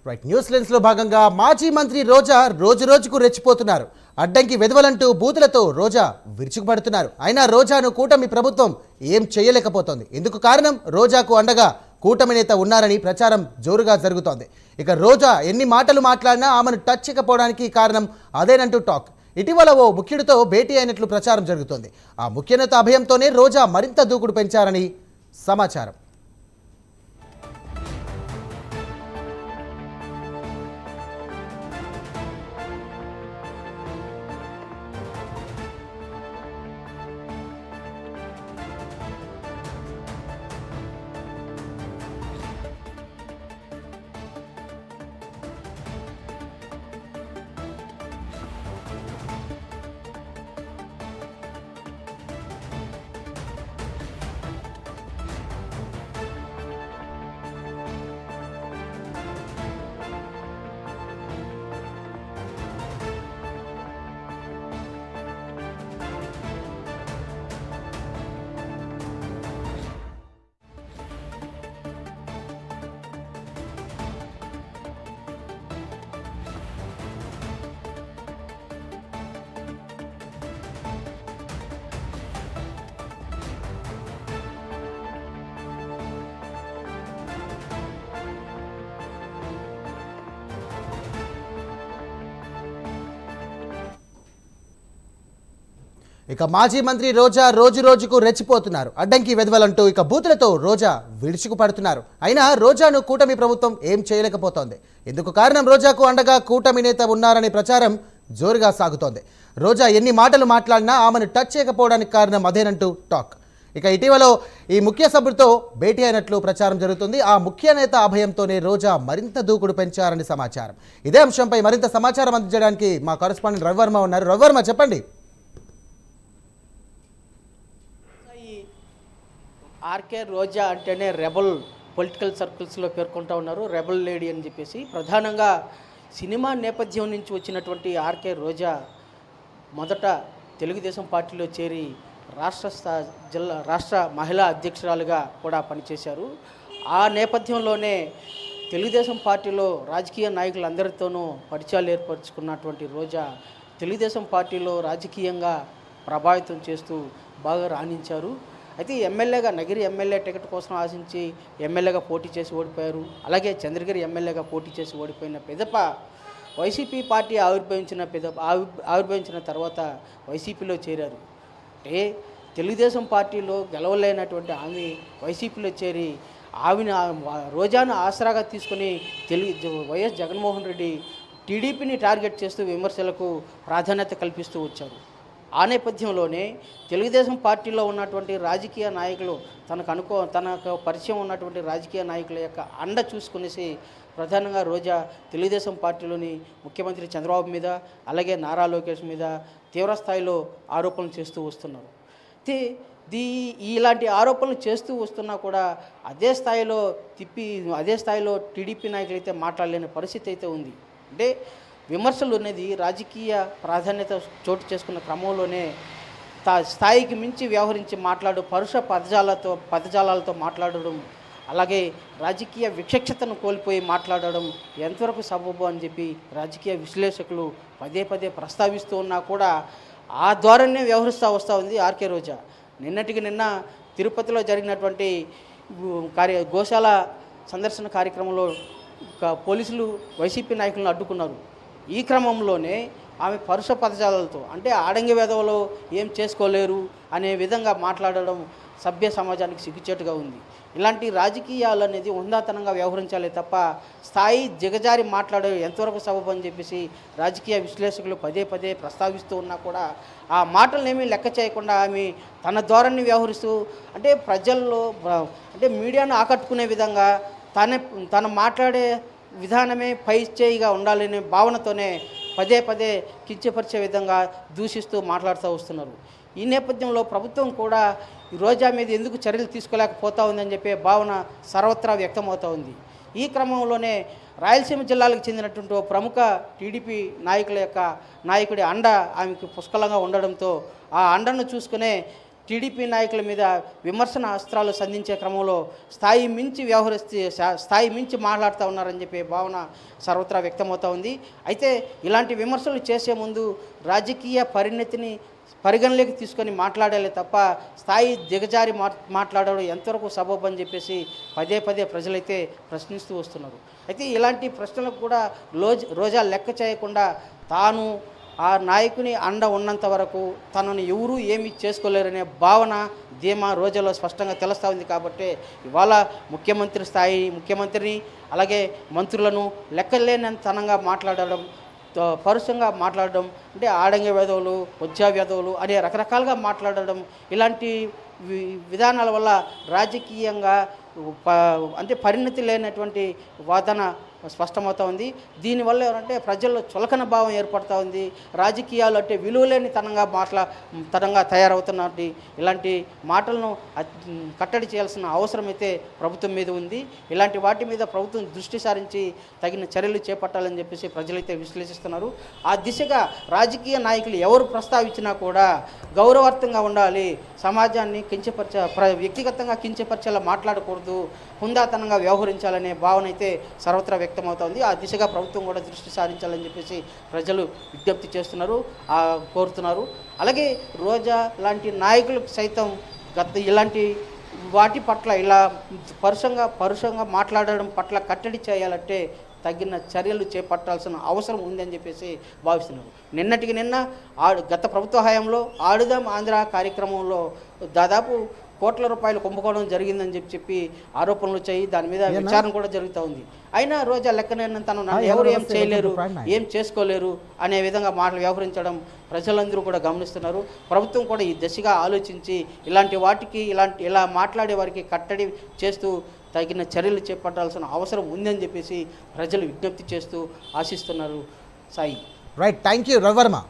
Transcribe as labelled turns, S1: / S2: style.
S1: Right news lens లో భాగంగా మాజీ మంత్రి రోజా రోజుకు రెచ్చిపోతున్నారు. అడ్డంకి వెదవలంటూ బూతులతో రోజా విరుచుకుపడుతున్నారు. అయినా రోజాను కూటమి ప్రభుత్వం ఏం చేయలేకపోతోంది. ఇందుకు కారణం రోజాకు అండగా కూటమి నేత ఉన్నారని ప్రచారం జోరుగా జరుగుతోంది. ఇక రోజా ఎన్ని మాటలు మాట్లాడినా ఆమెను టచ్ చేయకపోవడానికి కారణం అదేనంటూ టాక్. ఇటీవల ఓ ముఖ్యుడితో భేటీ అయినట్లు ప్రచారం జరుగుతోంది. ఆ ముఖ్యనేత అభయంతోనే రోజా మరింత దూకుడు పెంచారని సమాచారం. ఇక మాజీ మంత్రి రోజా రోజుకు రెచ్చిపోతున్నారు. అడ్డంకి వెదవలంటూ ఇక బూతులతో రోజా విరుచుకుపడుతున్నారు. అయినా రోజాను కూటమి ప్రభుత్వం ఏం చేయలేకపోతోంది. ఇందుకు కారణం రోజాకు అండగా కూటమి నేత ఉన్నారనే ప్రచారం జోరుగా సాగుతోంది. రోజా ఎన్ని మాటలు మాట్లాడినా ఆమెను టచ్ చేయకపోవడానికి కారణం అదేనంటూ టాక్. ఇక ఇటీవల ఈ ముఖ్య సభ్యుడితో భేటీ అయినట్లు ప్రచారం జరుగుతుంది. ఆ ముఖ్య నేత అభయంతోనే రోజా మరింత దూకుడు పెంచారని సమాచారం. ఇదే అంశంపై మరింత సమాచారం అందించడానికి మా కరెస్పాండెంట్ రవివర్మ ఉన్నారు. రవివర్మ, చెప్పండి.
S2: ఆర్కే రోజా అంటేనే రెబల్ పొలిటికల్ సర్కిల్స్లో పేర్కొంటూ ఉన్నారు. రెబల్ లేడీ అని చెప్పేసి ప్రధానంగా సినిమా నేపథ్యం నుంచి వచ్చినటువంటి ఆర్కే రోజా మొదట తెలుగుదేశం పార్టీలో చేరి రాష్ట్ర మహిళా అధ్యక్షురాలుగా కూడా పనిచేశారు. ఆ నేపథ్యంలోనే తెలుగుదేశం పార్టీలో రాజకీయ నాయకులందరితోనూ పరిచయాలు ఏర్పరచుకున్నటువంటి రోజా తెలుగుదేశం పార్టీలో రాజకీయంగా ప్రభావితం చేస్తూ బాగా రాణించారు. అయితే ఎమ్మెల్యేగా నగిరి ఎమ్మెల్యే టికెట్ కోసం ఆశించి ఎమ్మెల్యేగా పోటీ చేసి ఓడిపోయారు. అలాగే చంద్రగిరి ఎమ్మెల్యేగా పోటీ చేసి ఓడిపోయిన పిదప వైసీపీ పార్టీ ఆవిర్భవించిన తర్వాత వైసీపీలో చేరారు. అంటే తెలుగుదేశం పార్టీలో గెలవలేనటువంటి ఆమె వైసీపీలో చేరి రోజాను ఆసరాగా తీసుకుని వైఎస్ జగన్మోహన్ రెడ్డి టీడీపీని టార్గెట్ చేస్తూ విమర్శలకు ప్రాధాన్యత కల్పిస్తూ వచ్చారు. ఆ నేపథ్యంలోనే తెలుగుదేశం పార్టీలో ఉన్నటువంటి రాజకీయ నాయకులు తనకు పరిచయం ఉన్నటువంటి రాజకీయ నాయకుల యొక్క అండ చూసుకునేసి ప్రధానంగా రోజా తెలుగుదేశం పార్టీలోని ముఖ్యమంత్రి చంద్రబాబు మీద అలాగే నారా లోకేష్ మీద తీవ్రస్థాయిలో ఆరోపణలు చేస్తూ వస్తున్నారు. ఇలాంటి ఆరోపణలు చేస్తూ వస్తున్నా కూడా అదే స్థాయిలో టీడీపీ నాయకులు అయితే మాట్లాడలేని పరిస్థితి అయితే ఉంది. అంటే విమర్శలు అనేది రాజకీయ ప్రాధాన్యత చోటు చేసుకున్న క్రమంలోనే స్థాయికి మించి వ్యవహరించి పరుష పదజాలాలతో మాట్లాడడం, అలాగే రాజకీయ విచక్షతను కోల్పోయి మాట్లాడడం ఎంతవరకు సబబు అని చెప్పి రాజకీయ విశ్లేషకులు పదే ప్రస్తావిస్తూ ఉన్నా కూడా ఆ ద్వారానే వ్యవహరిస్తూ వస్తూ ఉంది ఆర్కే రోజా. నిన్న తిరుపతిలో జరిగినటువంటి గోశాల సందర్శన కార్యక్రమంలో పోలీసులు వైసీపీ నాయకులను అడ్డుకున్నారు. ఈ క్రమంలోనే ఆమె పరుష పదజాలతో అంటే ఆడంగి వెధవలో ఏం చేసుకోలేరు అనే విధంగా మాట్లాడడం సభ్య సమాజానికి సిగ్గుచేటుగా ఉంది. ఇలాంటి రాజకీయాలు అనేది ఉందాతనంగా వ్యవహరించాలి తప్ప స్థాయి దిగజారి మాట్లాడే ఎంతవరకు సబబు అని చెప్పేసి రాజకీయ విశ్లేషకులు పదే ప్రస్తావిస్తూ ఉన్నా కూడా ఆ మాటలనేమీ లెక్క చేయకుండా ఆమె తన ధోరణిని వ్యవహరిస్తూ అంటే ప్రజల్లో అంటే మీడియాను ఆకట్టుకునే విధంగా తన మాట్లాడే విధానమే పై చేయిగా ఉండాలనే భావనతోనే పదే కించపరిచే విధంగా దూషిస్తూ మాట్లాడుతూ వస్తున్నారు. ఈ నేపథ్యంలో ప్రభుత్వం కూడా ఈ రోజా మీద ఎందుకు చర్యలు తీసుకోలేకపోతా ఉందని చెప్పే భావన సర్వత్రా వ్యక్తమవుతూ ఉంది. ఈ క్రమంలోనే రాయలసీమ జిల్లాలకు చెందినటువంటి ప్రముఖ టీడీపీ నాయకుడి అండ ఆమెకు పుష్కలంగా ఉండడంతో ఆ అండను చూసుకునే టీడీపీ నాయకుల మీద విమర్శన అస్త్రాలు సంధించే క్రమంలో స్థాయి మించి వ్యవహరిస్తే స్థాయి మించి మాట్లాడుతూ ఉన్నారని చెప్పే భావన సర్వత్రా వ్యక్తమవుతూ ఉంది. అయితే ఇలాంటి విమర్శలు చేసే ముందు రాజకీయ పరిణతిని పరిగణలోకి తీసుకొని మాట్లాడాలి తప్ప స్థాయి దిగజారి మాట్లాడడం ఎంతవరకు సబబు అని చెప్పేసి పదే పదే ప్రజలైతే ప్రశ్నిస్తూ వస్తున్నారు. అయితే ఇలాంటి ప్రశ్నలకు కూడా రోజా లెక్క చేయకుండా తాను ఆ నాయకుని అండ ఉన్నంత వరకు తనను ఎవరూ ఏమీ చేసుకోలేరనే భావన ధీమా రోజాలో స్పష్టంగా తెలుస్తూ ఉంది. కాబట్టి ఇవాళ ముఖ్యమంత్రిని అలాగే మంత్రులను లెక్కలేనంతనంగా మాట్లాడడం, పరుషంగా మాట్లాడడం, అంటే ఆడంగ వేధవులు, వజ్జా వేధవులు అనే రకరకాలుగా మాట్లాడడం, ఇలాంటి విధానాల వల్ల రాజకీయంగా అంటే పరిణతి లేనటువంటి వాదన స్పష్టమవుతూ ఉంది. దీనివల్ల ఏమంటే ప్రజల్లో చులకన భావం ఏర్పడుతూ ఉంది. రాజకీయాలు అంటే విలువలేని తనంగా తయారవుతున్నట్టు ఇలాంటి మాటలను కట్టడి చేయాల్సిన అవసరం అయితే ప్రభుత్వం మీద ఉంది. ఇలాంటి వాటి మీద ప్రభుత్వం దృష్టి సారించి తగిన చర్యలు చేపట్టాలని చెప్పేసి ప్రజలైతే విశ్లేషిస్తున్నారు. ఆ దిశగా రాజకీయ నాయకులు ఎవరు ప్రస్తావించినా కూడా గౌరవార్థంగా ఉండాలి, సమాజాన్ని వ్యక్తిగతంగా కించపరిచేలా మాట్లాడకూడదు, హుందాతనంగా వ్యవహరించాలనే భావన అయితే సర్వత్రా వ్యక్తమవుతోంది. ఆ దిశగా ప్రభుత్వం కూడా దృష్టి సారించాలని చెప్పేసి ప్రజలు విజ్ఞప్తి చేస్తున్నారు, కోరుతున్నారు. అలాగే రోజా లాంటి నాయకులకు సైతం ఇలాంటి వాటి పట్ల ఇలా పరుషంగా మాట్లాడడం పట్ల కట్టడి చేయాలంటే తగిన చర్యలు చేపట్టాల్సిన అవసరం ఉందని చెప్పేసి భావిస్తున్నారు. నిన్న గత ప్రభుత్వ హయాంలో ఆడుదాం ఆంధ్ర కార్యక్రమంలో దాదాపు కోట్ల రూపాయలు కుంభకోణం జరిగిందని చెప్పి ఆరోపణలు వచ్చాయి. దాని మీద విచారణ కూడా జరుగుతూ ఉంది. అయినా రోజా లెక్కనైనా తను ఎవరు ఏం చేయలేరు, ఏం చేసుకోలేరు అనే విధంగా మాటలు వ్యవహరించడం ప్రజలందరూ కూడా గమనిస్తున్నారు. ప్రభుత్వం కూడా ఈ దిశగా ఆలోచించి ఇలాంటి వాటికి ఇలా మాట్లాడే వారికి కట్టడి చేస్తూ తగిన చర్యలు చేపట్టాల్సిన అవసరం ఉందని చెప్పేసి ప్రజలు విజ్ఞప్తి చేస్తూ ఆశిస్తున్నారు. Sai.
S1: Right, thank you Ravi Varma.